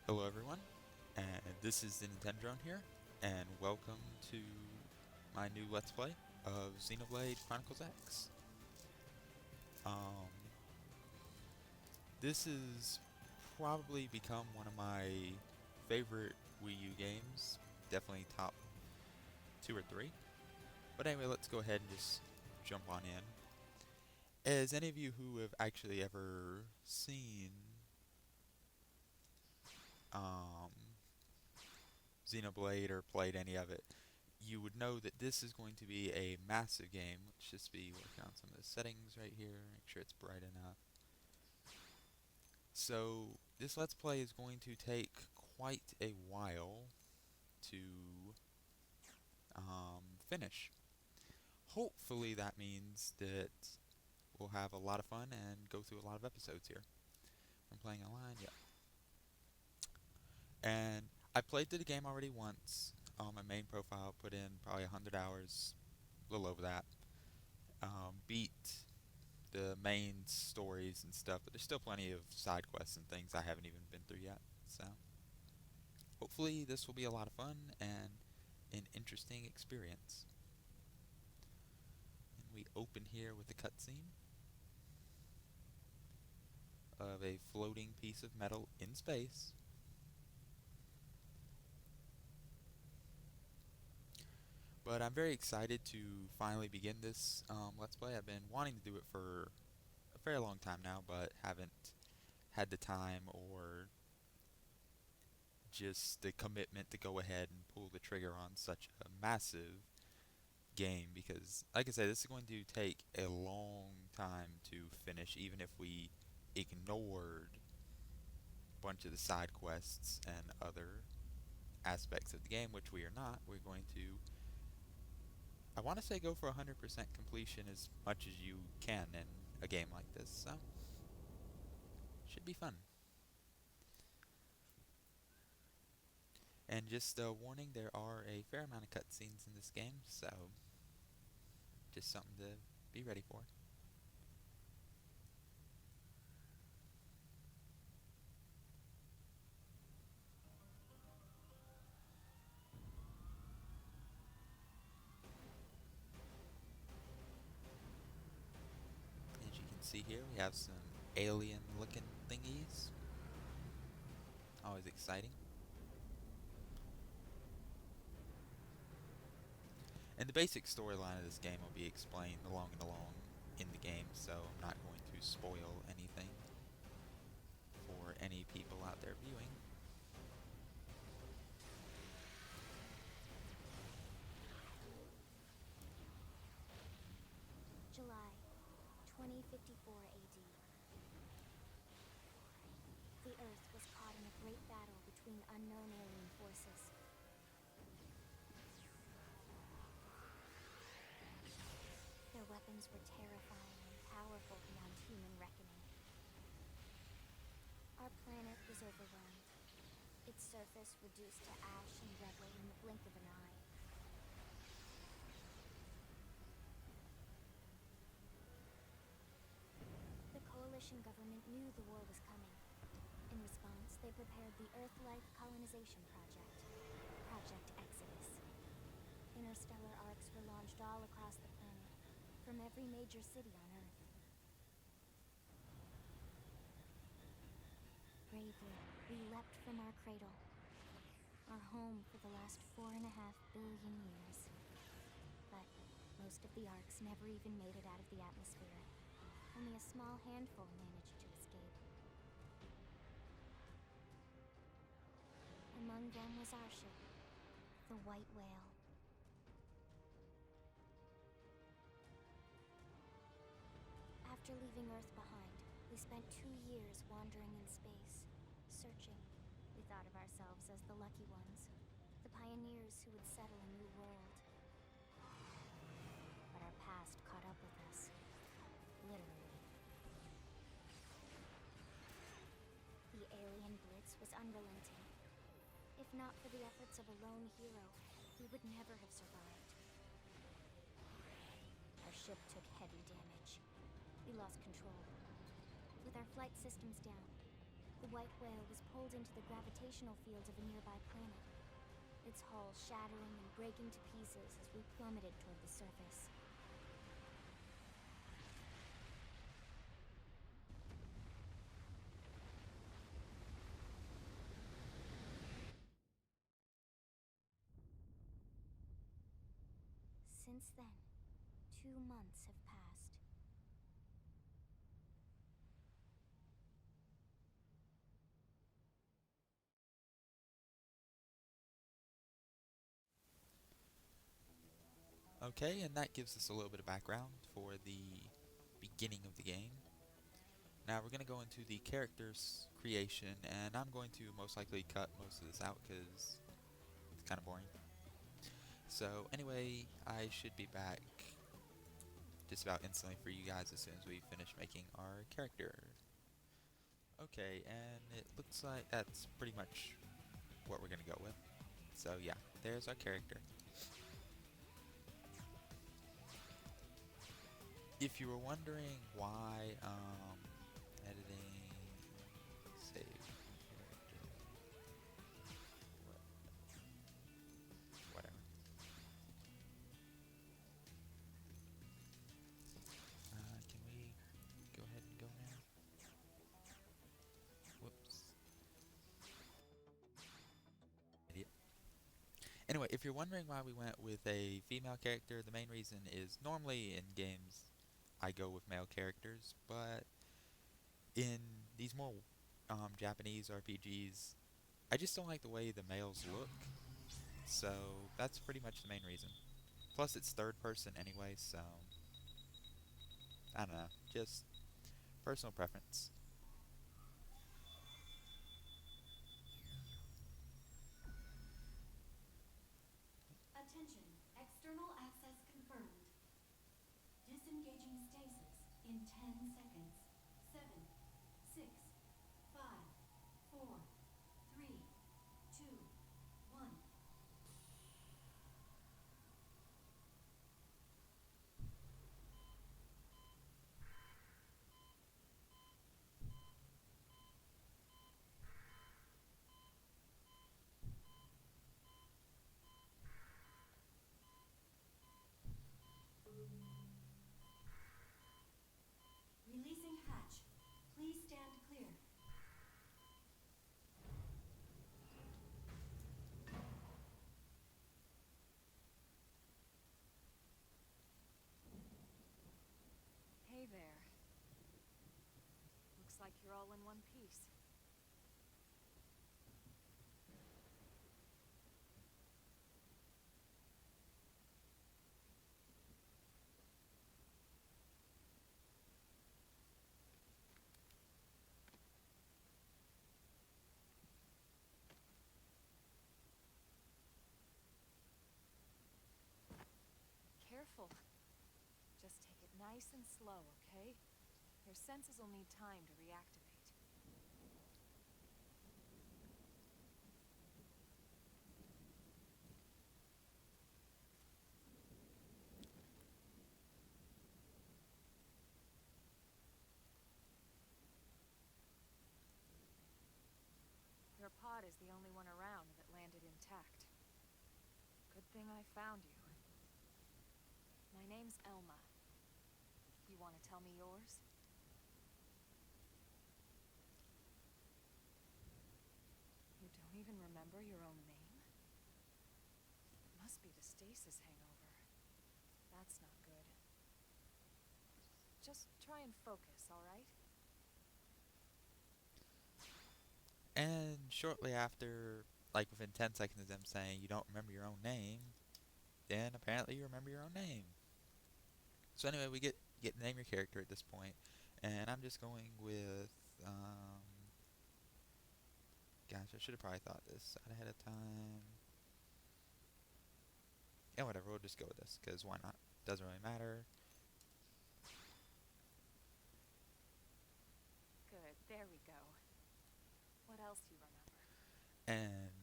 Hello everyone, and this is the Nintendo Drone here, and welcome to my new Let's Play of Xenoblade Chronicles X. Um, this has probably become one of my favorite Wii U games, definitely top 2 or 3. But anyway, let's go ahead and just jump on in. As any of you who have actually ever seen um, Xenoblade or played any of it, you would know that this is going to be a massive game. Let's just be working on some of the settings right here, make sure it's bright enough. So this Let's Play is going to take quite a while to finish. Hopefully that means that we'll have a lot of fun and go through a lot of episodes here. I'm playing online, yeah. And I played through the game already once. On my main profile, put in probably 100 hours, a little over that. Beat the main stories and stuff, but there's still plenty of side quests and things I haven't even been through yet. So hopefully this will be a lot of fun and an interesting experience. And we open here with a cutscene of a floating piece of metal in space. But I'm very excited to finally begin this Let's Play. I've been wanting to do it for a very long time now, but haven't had the time or just the commitment to go ahead and pull the trigger on such a massive game, because like I said, this is going to take a long time to finish, even if we ignored a bunch of the side quests and other aspects of the game, which we are not. We're going to, I want to say, go for 100% completion as much as you can in a game like this, so should be fun. And just a warning, there are a fair amount of cutscenes in this game, so just something to be ready for. As you can see here, we have some alien-looking thingies. Always exciting. And the basic storyline of this game will be explained along and along in the game, so I'm not going to spoil anything for any people out there viewing. July 2054 AD. The Earth was caught in a great battle between unknown alien forces. Their weapons were terrifying and powerful beyond human reckoning. Our planet was overwhelmed, its surface reduced to ash and rubble in the blink of an eye. The coalition government knew the war was coming. In response, they prepared the Earth-Life Colonization Project, Project Exodus. Interstellar arcs were launched all across the planet, from every major city on Earth. Bravely, we leapt from our cradle, our home for the last 4.5 billion years. But most of the arcs never even made it out of the atmosphere. Only a small handful managed to escape. Among them was our ship, the White Whale. After leaving Earth behind, we spent 2 years wandering in space, searching. We thought of ourselves as the lucky ones, the pioneers who would settle a new world. But our past caught up with us, literally. The alien blitz was unrelenting. If not for the efforts of a lone hero, we would never have survived. Our ship took heavy damage. We lost control. With our flight systems down, The white whale was pulled into the gravitational field of a nearby planet, its hull shattering and breaking to pieces as we plummeted toward the surface. Since then, 2 months have passed. Okay, and that gives us a little bit of background for the beginning of the game. Now we're going to go into the characters creation, and I'm going to most likely cut most of this out because it's kind of boring. So anyway, I should be back just about instantly for you guys as soon as we finish making our character. Okay, and it looks like that's pretty much what we're going to go with. So yeah, there's our character. If you were wondering why editing, save character, whatever. Can we go ahead and go now? Whoops. Idiot. Anyway, if you're wondering why we went with a female character, the main reason is normally in games I go with male characters, but in these more Japanese RPGs, I just don't like the way the males look, so that's pretty much the main reason. Plus, it's third person anyway, so I don't know, just personal preference. Attention, external access confirmed. Disengaging stasis in 10 seconds. 7, 6, 5, 4, 3, 2, 1. Releasing hatch. Please stand clear. Hey there. Looks like you're all in one piece. Careful. Just take it nice and slow, okay? Your senses will need time to reactivate. Your pod is the only one around that landed intact. Good thing I found you. My name's Elma. You want to tell me yours? You don't even remember your own name? Must be the stasis hangover. That's not good. Just try and focus, alright? And shortly after, like within 10 seconds of them saying you don't remember your own name, then apparently you remember your own name. So anyway, we get to name your character at this point, and I'm just going with gosh, I should have probably thought this out ahead of time. Yeah, whatever, we'll just go with this because why not? Doesn't really matter. Good, there we go. What else you remember? And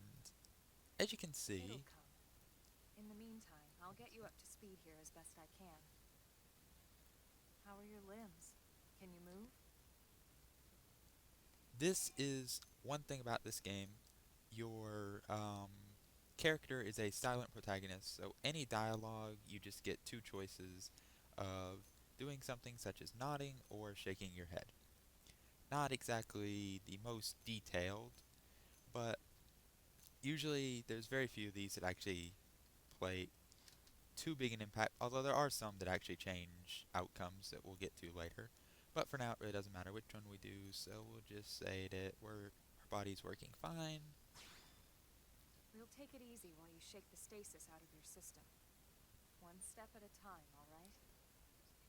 as you can It'll see, come. In the meantime, I'll get you up to speed here as best I can. How are your limbs? Can you move? This is one thing about this game. Your character is a silent protagonist, so any dialogue, you just get two choices of doing something such as nodding or shaking your head. Not exactly the most detailed, but usually there's very few of these that actually play too big an impact, although there are some that actually change outcomes that we'll get to later. But for now, it really doesn't matter which one we do, so we'll just say that our body's working fine. We'll take it easy while you shake the stasis out of your system. One step at a time, all right?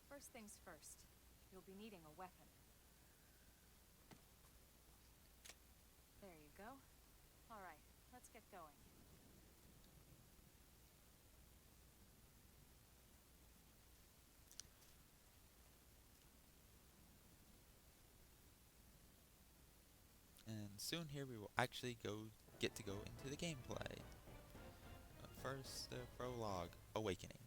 First things first, you'll be needing a weapon. There you go. All right, let's get going. And soon here we will actually get to go into the gameplay. First, the prologue, Awakening.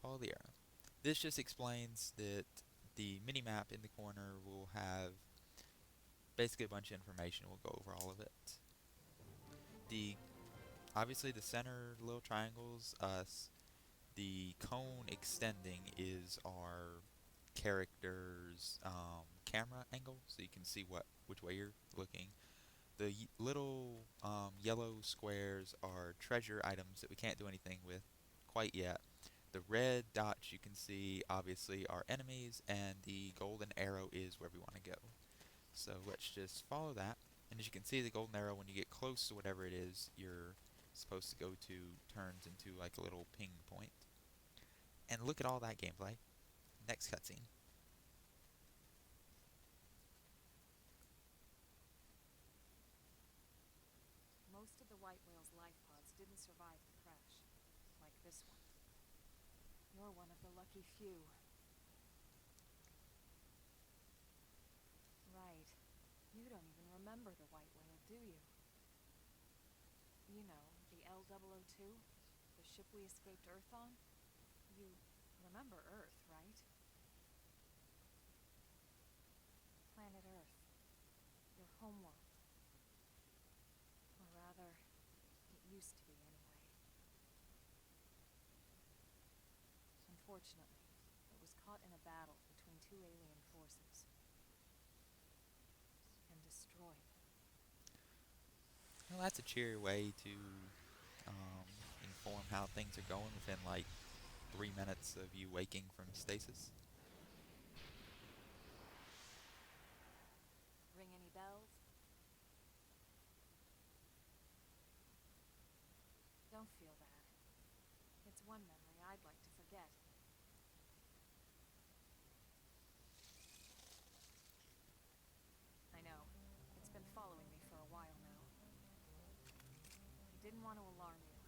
Follow the arrow. This just explains that the mini-map in the corner will have basically a bunch of information. We'll go over all of it. The Obviously the center little triangles, us. The cone extending is our character's camera angle, so you can see which way you're looking. The little yellow squares are treasure items that we can't do anything with quite yet. The red dots you can see obviously are enemies, and the golden arrow is where we want to go. So let's just follow that. And as you can see, the golden arrow, when you get close to whatever it is you're supposed to go to, turns into like a little ping point. And look at all that gameplay. Next cutscene. Most of the White Whale's life pods didn't survive the crash, like this one. You're one of the lucky few. Right. You don't even remember the White Whale, do you? You know, the L-002? The ship we escaped Earth on? You remember Earth, right? Planet Earth. Your homeworld. Or rather, it used to be anyway. Unfortunately, it was caught in a battle between two alien forces. And destroyed. Well, that's a cheery way to inform how things are going within like 3 minutes of you waking from stasis. Ring any bells? Don't feel bad. It's one memory I'd like to forget. I know. It's been following me for a while now. I didn't want to alarm you,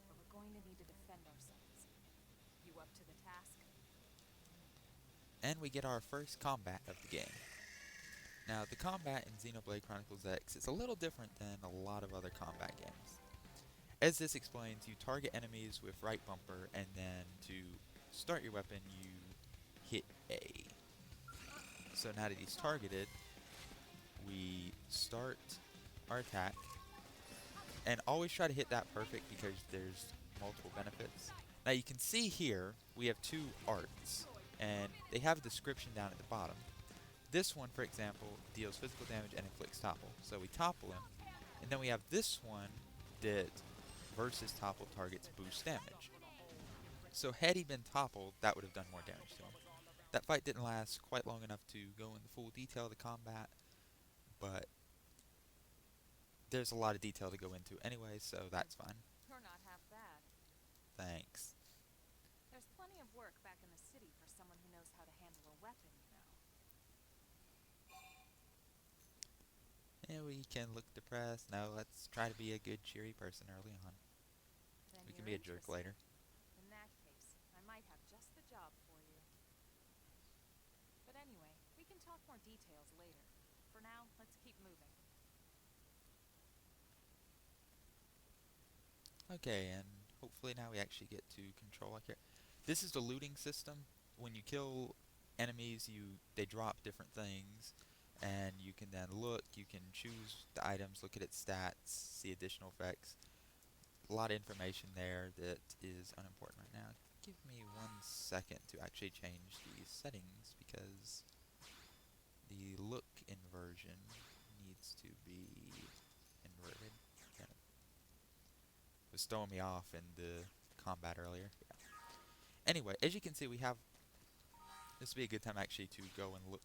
but we're going to need to defend ourselves. You up to the task? And we get our first combat of the game. Now, the combat in Xenoblade Chronicles X is a little different than a lot of other combat games. As this explains, you target enemies with right bumper, and then to start your weapon, you hit A. So now that he's targeted, we start our attack, and always try to hit that perfect because there's multiple benefits. Now you can see here, we have two arts, and they have a description down at the bottom. This one, for example, deals physical damage and inflicts topple. So we topple him, and then we have this one that versus topple targets boost damage. So had he been toppled, that would have done more damage to him. That fight didn't last quite long enough to go into full detail of the combat, but there's a lot of detail to go into anyway, so that's fine. You're not half bad. Thanks. There's plenty of work back in the city for someone who knows how to handle a weapon, you know. Yeah, we can look depressed. No, let's try to be a good, cheery person early on. Then We can you're be a jerk interested. later. In that case, I might have just the job for you. But anyway, we can talk more details later. For now, let's keep moving. Okay, and hopefully now we actually get to control our character. This is the looting system. When you kill enemies, they drop different things, and you can then look, you can choose the items, look at its stats, see additional effects. A lot of information there that is unimportant right now. Give me 1 second to actually change the settings because the look inversion needs to be inverted. Kind of was throwing me off in the combat earlier. Yeah. Anyway, as you can see, we have this would be a good time actually to go and look.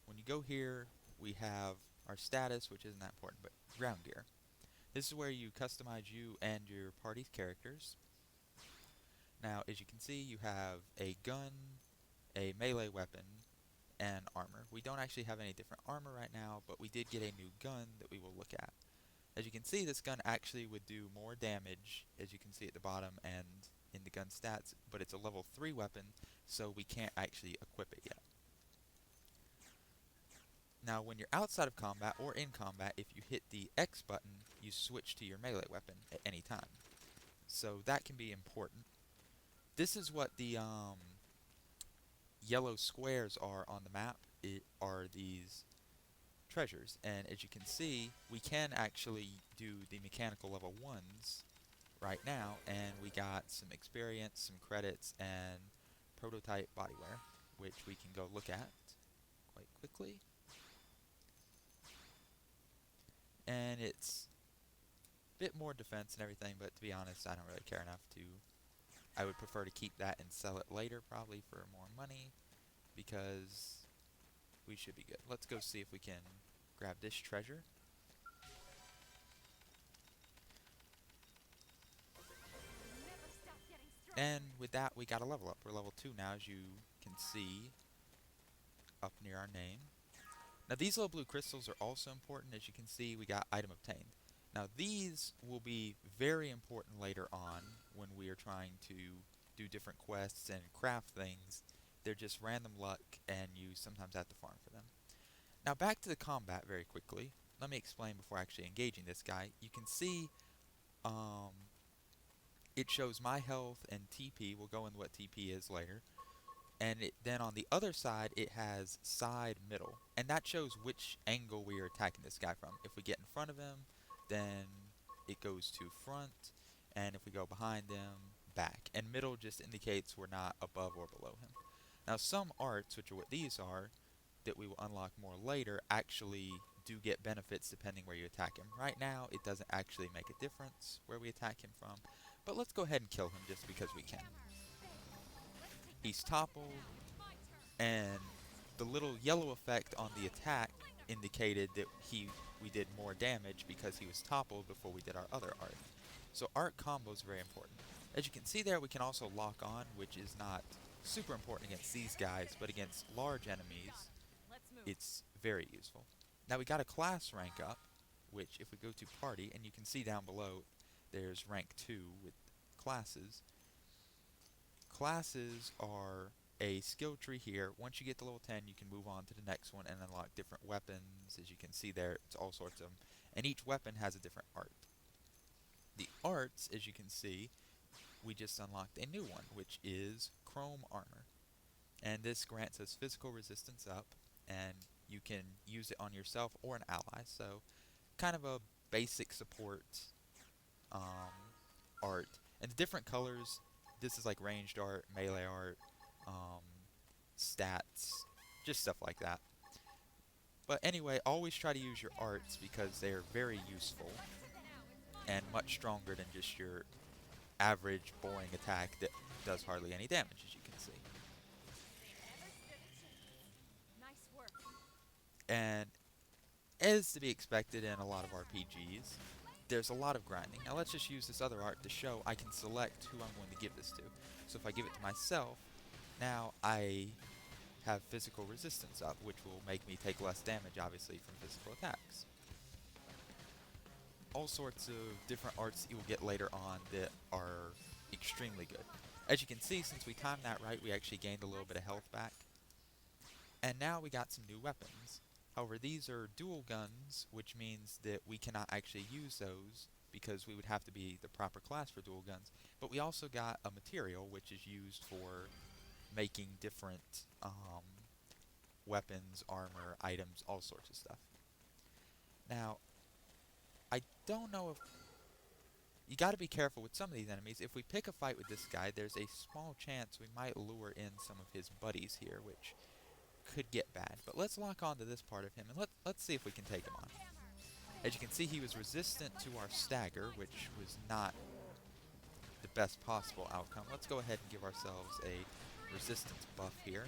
When you go here, we have our status, which isn't that important, but ground gear. This is where you customize you and your party's characters. Now, as you can see, you have a gun, a melee weapon, and armor. We don't actually have any different armor right now, but we did get a new gun that we will look at. As you can see, this gun actually would do more damage, as you can see at the bottom and in the gun stats, but it's a level 3 weapon, so we can't actually equip it yet. Now, when you're outside of combat or in combat, if you hit the X button, you switch to your melee weapon at any time. So that can be important. This is what the yellow squares are on the map. It are these treasures, and as you can see, we can actually do the mechanical level 1s right now, and we got some experience, some credits, and prototype bodywear, which we can go look at quite quickly. And it's a bit more defense and everything, but to be honest, I don't really care enough to. I would prefer to keep that and sell it later, probably for more money, because we should be good. Let's go see if we can grab this treasure. And with that, we got a level up. We're level 2 now, as you can see up near our name. Now, these little blue crystals are also important. As you can see, we got item obtained. Now, these will be very important later on when we are trying to do different quests and craft things. They're just random luck, and you sometimes have to farm for them. Now, back to the combat very quickly. Let me explain before actually engaging this guy. You can see it shows my health and TP. We'll go into what TP is later. And then on the other side, it has side, middle. And that shows which angle we are attacking this guy from. If we get in front of him, then it goes to front. And if we go behind him, back. And middle just indicates we're not above or below him. Now, some arts, which are what these are, that we will unlock more later, actually do get benefits depending where you attack him. Right now, it doesn't actually make a difference where we attack him from. But let's go ahead and kill him just because we can. He's toppled, and the little yellow effect on the attack indicated that we did more damage because he was toppled before we did our other art. So art combo is very important. As you can see there, we can also lock on, which is not super important against these guys, but against large enemies, it's very useful. Now we got a class rank up, which if we go to party, and you can see down below, there's rank 2 with classes. Classes are a skill tree here. Once you get to level 10, you can move on to the next one and unlock different weapons. As you can see there, it's all sorts of them. And each weapon has a different art. The arts, as you can see, we just unlocked a new one, which is Chrome Armor. And this grants us physical resistance up, and you can use it on yourself or an ally. So, kind of a basic support art. And the different colors, this is like ranged art, melee art, stats, just stuff like that. But anyway, always try to use your arts because they are very useful and much stronger than just your average boring attack that does hardly any damage, as you can see. And as to be expected in a lot of RPGs, there's a lot of grinding. Now let's just use this other art to show I can select who I'm going to give this to. So if I give it to myself, now I have physical resistance up, which will make me take less damage, obviously, from physical attacks. All sorts of different arts that you will get later on that are extremely good. As you can see, since we timed that right, we actually gained a little bit of health back. And now we got some new weapons. However, these are dual guns, which means that we cannot actually use those because we would have to be the proper class for dual guns. But we also got a material which is used for making different weapons, armor, items, all sorts of stuff. Now, I don't know if... You got to be careful with some of these enemies. If we pick a fight with this guy, there's a small chance we might lure in some of his buddies here, which could get bad. But let's lock on to this part of him, and let's see if we can take him on. As you can see, he was resistant to our stagger, which was not the best possible outcome. Let's go ahead and give ourselves a resistance buff here.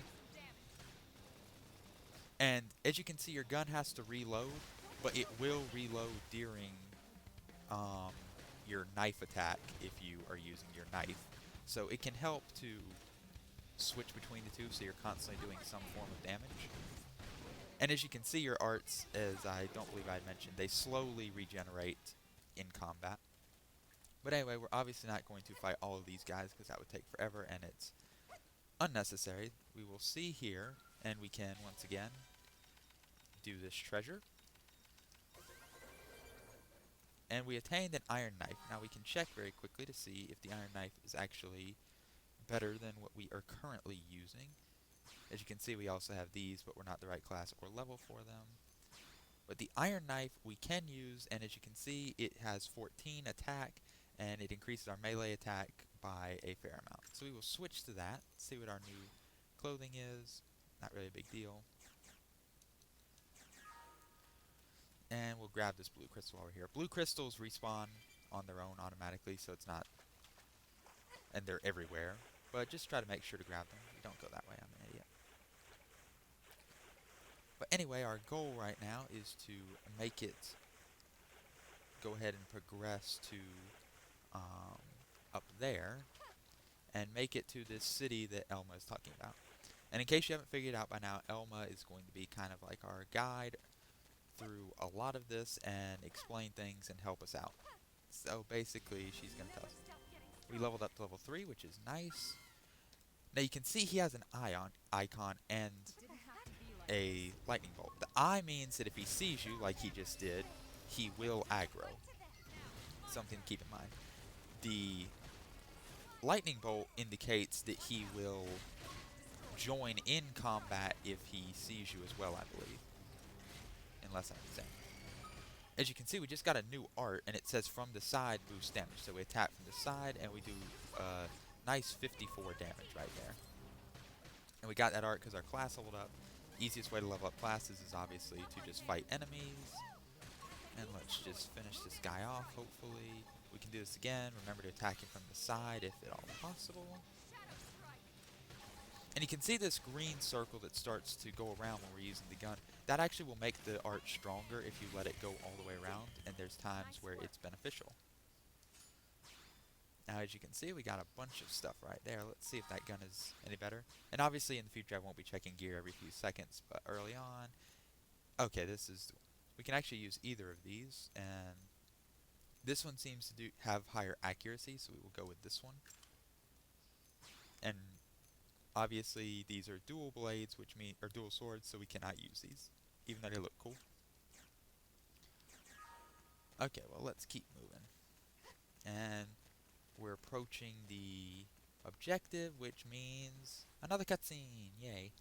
And as you can see, your gun has to reload, but it will reload during your knife attack if you are using your knife. So it can help to switch between the two so you're constantly doing some form of damage. And as you can see, your arts, as I don't believe I mentioned, they slowly regenerate in combat. But anyway, we're obviously not going to fight all of these guys because that would take forever and it's unnecessary. We will see here, and we can once again do this treasure. And we attained an iron knife. Now we can check very quickly to see if the iron knife is actually better than what we are currently using. As you can see, we also have these, but we're not the right class or level for them. But the iron knife we can use, and as you can see, it has 14 attack, and it increases our melee attack by a fair amount. So we will switch to that, see what our new clothing is. Not really a big deal. And we'll grab this blue crystal over here. Blue crystals respawn on their own automatically, so it's not... And they're everywhere. But just try to make sure to grab them. You don't go that way, I'm an idiot. But anyway, our goal right now is to make it... Go ahead and progress to up there. And make it to this city that Elma is talking about. And in case you haven't figured out by now, Elma is going to be kind of like our guide through a lot of this and explain things and help us out. So basically, she's going to tell us. We leveled up to level 3, which is nice. Now you can see he has an icon and a lightning bolt. The eye means that if he sees you, like he just did, he will aggro. Something to keep in mind. The lightning bolt indicates that he will join in combat if he sees you as well, I believe. Unless I'm insane. As you can see, we just got a new art, and it says from the side boost damage. So we attack from the side, and we do nice 54 damage right there. And we got that art because our class leveled up. Easiest way to level up classes is obviously to just fight enemies. And let's just finish this guy off, hopefully. We can do this again. Remember to attack him from the side if at all possible. And you can see this green circle that starts to go around when we're using the gun. That actually will make the art stronger if you let it go all the way around, and there's times where it's beneficial. Now, as you can see, we got a bunch of stuff right there. Let's see if that gun is any better. And obviously, in the future, I won't be checking gear every few seconds, but early on... Okay, this is... We can actually use either of these, and this one seems to have higher accuracy, so we will go with this one. And obviously, these are dual blades, which mean... or dual swords, so we cannot use these, even though they look cool. Okay, well, let's keep moving. And we're approaching the objective, which means another cutscene. Yay.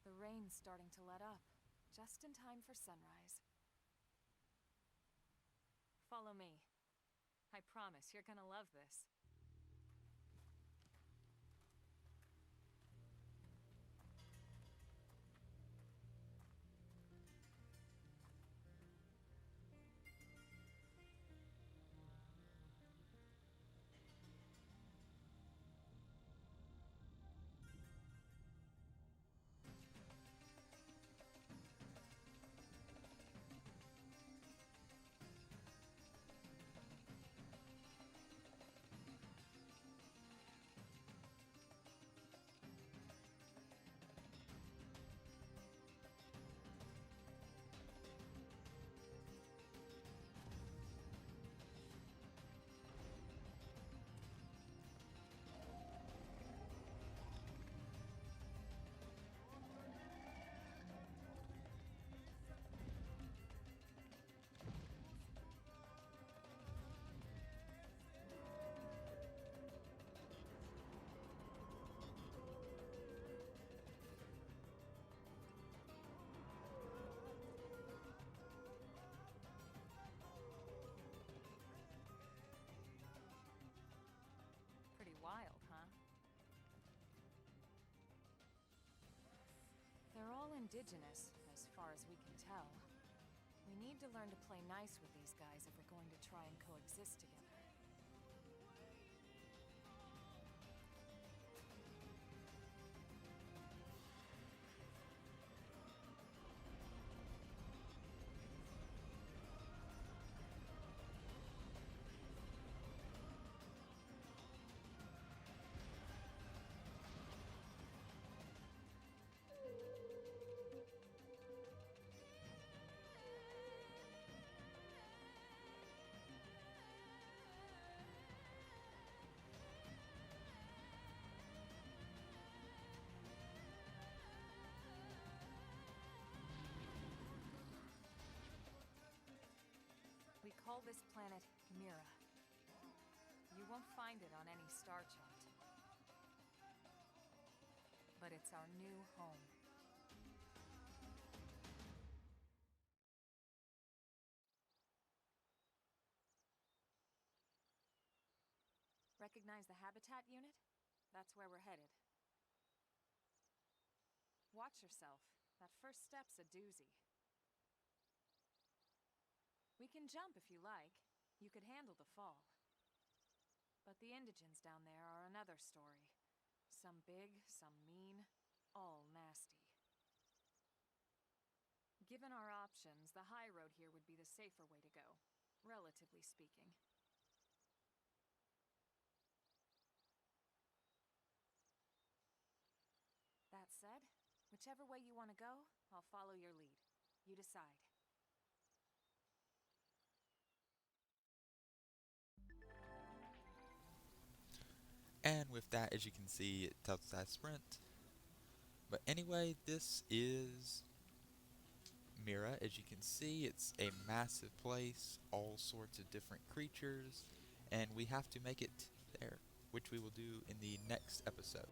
The rain's starting to let up, just in time for sunrise. Follow me. I promise you're gonna love this. indigenous, as far as we can tell. We need to learn to play nice with these guys if we're going to try and coexist together. We call this planet Mira. You won't find it on any star chart. But it's our new home. Recognize the habitat unit? That's where we're headed. Watch yourself. That first step's a doozy. We can jump if you like. You could handle the fall. But the indigents down there are another story. Some big, some mean, all nasty. Given our options, the high road here would be the safer way to go, relatively speaking. That said, whichever way you want to go, I'll follow your lead. You decide. And with that, as you can see, it tells us that sprint. But anyway, this is Mira. As you can see, it's a massive place, all sorts of different creatures, and we have to make it there, which we will do in the next episode.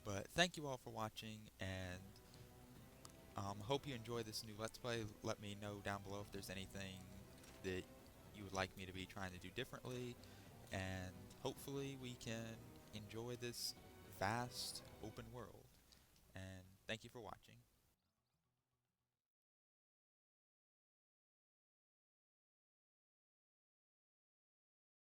But thank you all for watching, and hope you enjoy this new Let's Play. Let me know down below if there's anything that you would like me to be trying to do differently, and hopefully we can enjoy this vast open world. And thank you for watching.